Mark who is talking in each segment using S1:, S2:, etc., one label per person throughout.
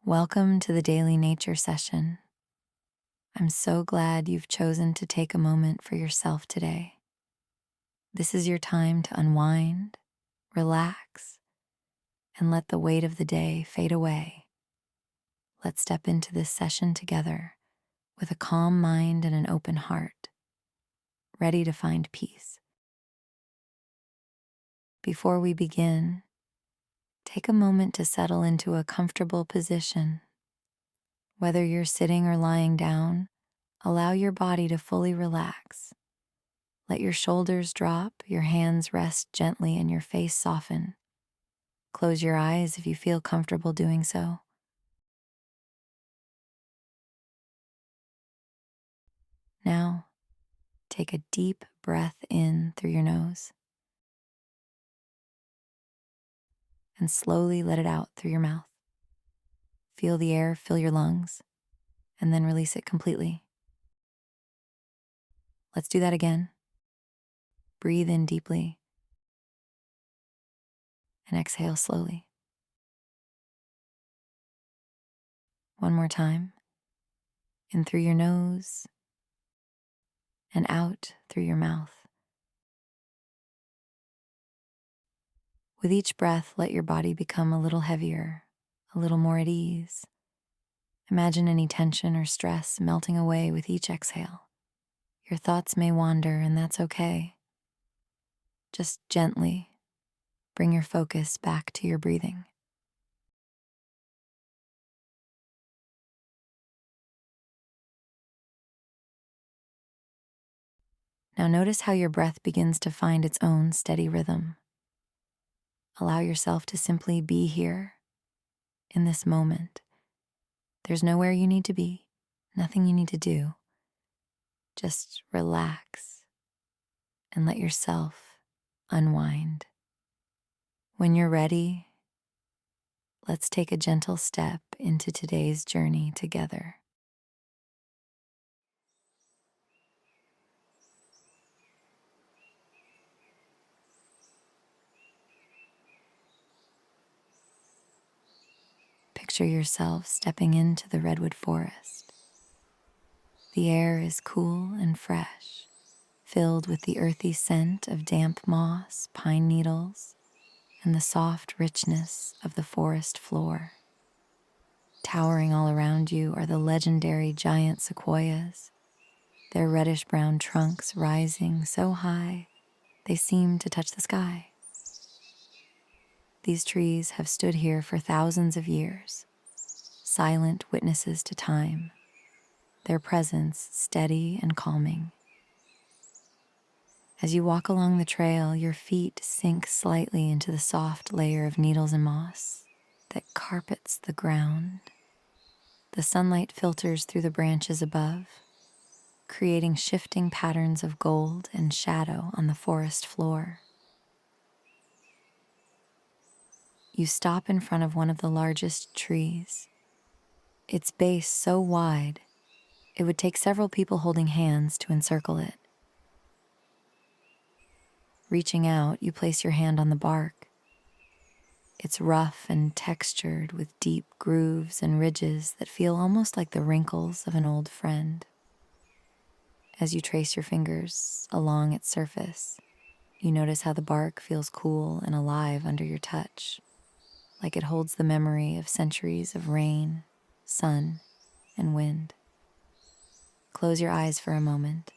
S1: Welcome to the Daily Nature Session. I'm so glad you've chosen to take a moment for yourself today. This is your time to unwind, relax, and let the weight of the day fade away. Let's step into this session together with a calm mind and an open heart, ready to find peace. Before we begin, take a moment to settle into a comfortable position. Whether you're sitting or lying down, allow your body to fully relax. Let your shoulders drop, your hands rest gently, and your face soften. Close your eyes if you feel comfortable doing so. Now, take a deep breath in through your nose and slowly let it out through your mouth. Feel the air fill your lungs and then release it completely. Let's do that again. Breathe in deeply and exhale slowly. One more time. In through your nose and out through your mouth. With each breath, let your body become a little heavier, a little more at ease. Imagine any tension or stress melting away with each exhale. Your thoughts may wander, and that's okay. Just gently bring your focus back to your breathing. Now notice how your breath begins to find its own steady rhythm. Allow yourself to simply be here in this moment. There's nowhere you need to be, nothing you need to do. Just relax and let yourself unwind. When you're ready, let's take a gentle step into today's journey together. Picture yourself stepping into the Redwood Forest. The air is cool and fresh, filled with the earthy scent of damp moss, pine needles, and the soft richness of the forest floor. Towering all around you are the legendary giant sequoias, their reddish-brown trunks rising so high they seem to touch the sky. These trees have stood here for thousands of years, silent witnesses to time, their presence steady and calming. As you walk along the trail, your feet sink slightly into the soft layer of needles and moss that carpets the ground. The sunlight filters through the branches above, creating shifting patterns of gold and shadow on the forest floor. You stop in front of one of the largest trees, its base so wide it would take several people holding hands to encircle it. Reaching out, you place your hand on the bark. It's rough and textured with deep grooves and ridges that feel almost like the wrinkles of an old friend. As you trace your fingers along its surface, you notice how the bark feels cool and alive under your touch, like it holds the memory of centuries of rain, sun, and wind. Close your eyes for a moment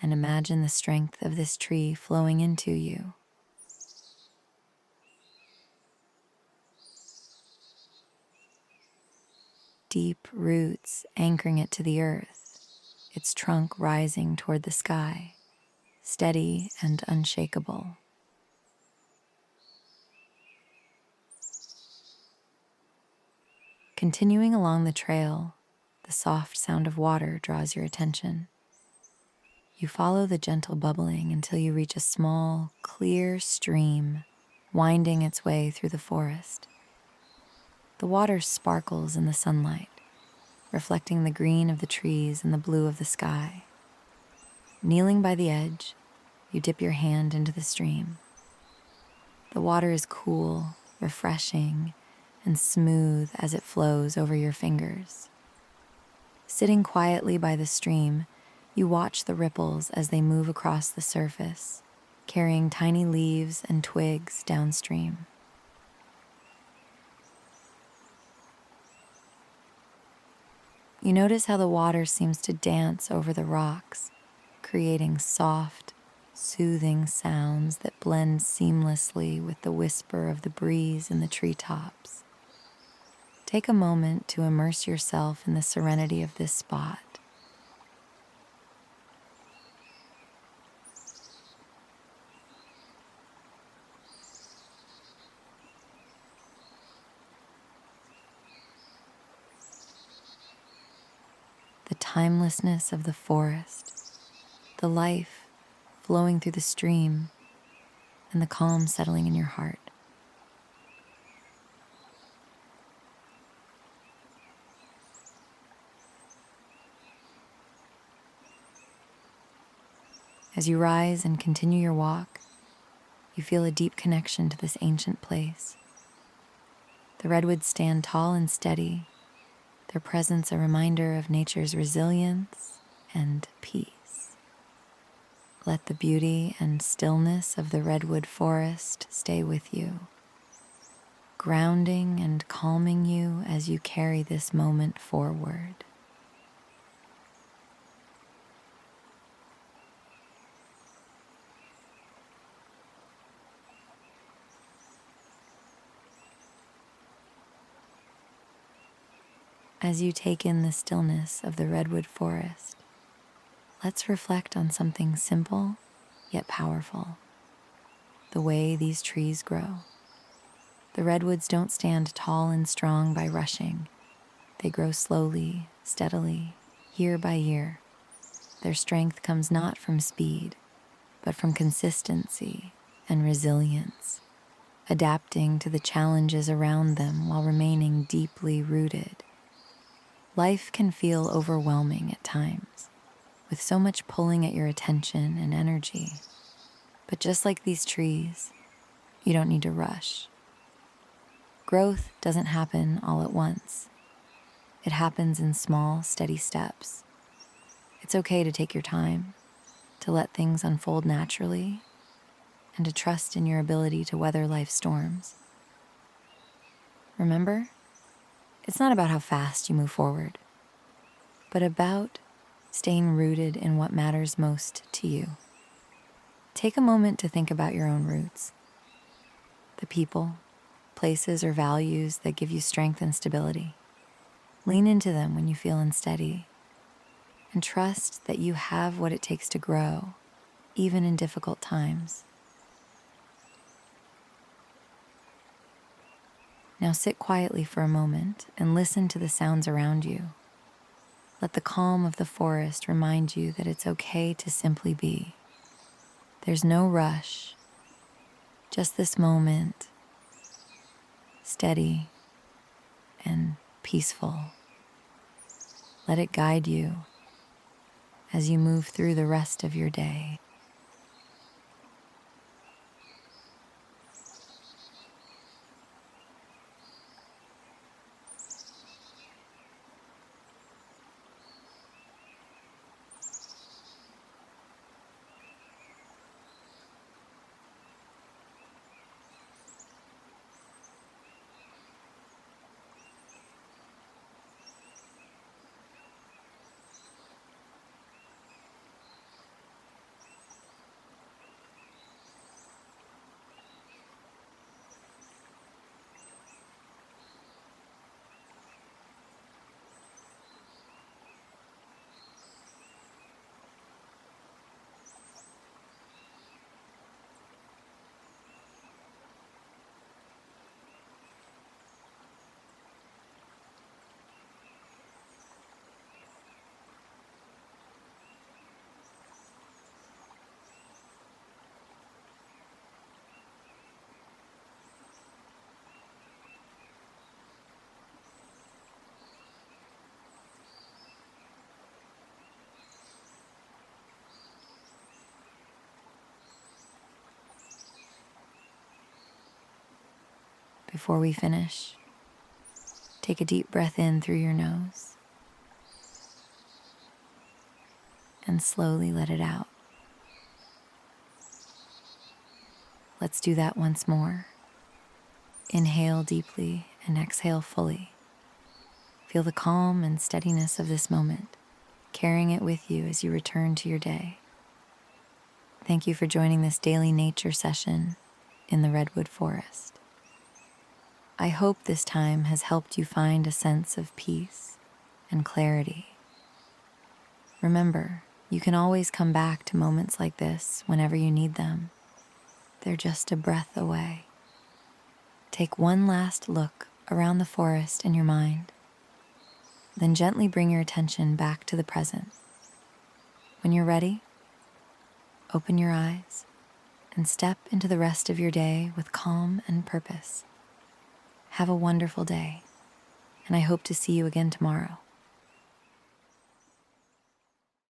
S1: and imagine the strength of this tree flowing into you. Deep roots anchoring it to the earth, its trunk rising toward the sky, steady and unshakable. Continuing along the trail, the soft sound of water draws your attention. You follow the gentle bubbling until you reach a small, clear stream winding its way through the forest. The water sparkles in the sunlight, reflecting the green of the trees and the blue of the sky. Kneeling by the edge, you dip your hand into the stream. The water is cool, refreshing, and smooth as it flows over your fingers. Sitting quietly by the stream, you watch the ripples as they move across the surface, carrying tiny leaves and twigs downstream. You notice how the water seems to dance over the rocks, creating soft, soothing sounds that blend seamlessly with the whisper of the breeze in the treetops. Take a moment to immerse yourself in the serenity of this spot. The timelessness of the forest, the life flowing through the stream, and the calm settling in your heart. As you rise and continue your walk, you feel a deep connection to this ancient place. The redwoods stand tall and steady, their presence a reminder of nature's resilience and peace. Let the beauty and stillness of the Redwood Forest stay with you, grounding and calming you as you carry this moment forward. As you take in the stillness of the Redwood Forest, let's reflect on something simple yet powerful: the way these trees grow. The redwoods don't stand tall and strong by rushing. They grow slowly, steadily, year by year. Their strength comes not from speed, but from consistency and resilience, adapting to the challenges around them while remaining deeply rooted. Life can feel overwhelming at times, with so much pulling at your attention and energy. But just like these trees, you don't need to rush. Growth doesn't happen all at once. It happens in small, steady steps. It's okay to take your time, to let things unfold naturally, and to trust in your ability to weather life's storms. Remember, it's not about how fast you move forward, but about staying rooted in what matters most to you. Take a moment to think about your own roots, the people, places, or values that give you strength and stability. Lean into them when you feel unsteady, and trust that you have what it takes to grow, even in difficult times. Now sit quietly for a moment and listen to the sounds around you. Let the calm of the forest remind you that it's okay to simply be. There's no rush, just this moment, steady and peaceful. Let it guide you as you move through the rest of your day. Before we finish, Take a deep breath in through your nose and slowly let it out. Let's do that once more. Inhale deeply and exhale fully. Feel the calm and steadiness of this moment, carrying it with you as you return to your day. Thank you for joining this daily nature session in the Redwood Forest. I hope this time has helped you find a sense of peace and clarity. Remember, you can always come back to moments like this whenever you need them. They're just a breath away. Take one last look around the forest in your mind, then gently bring your attention back to the present. When you're ready, open your eyes and step into the rest of your day with calm and purpose. Have a wonderful day, and I hope to see you again tomorrow.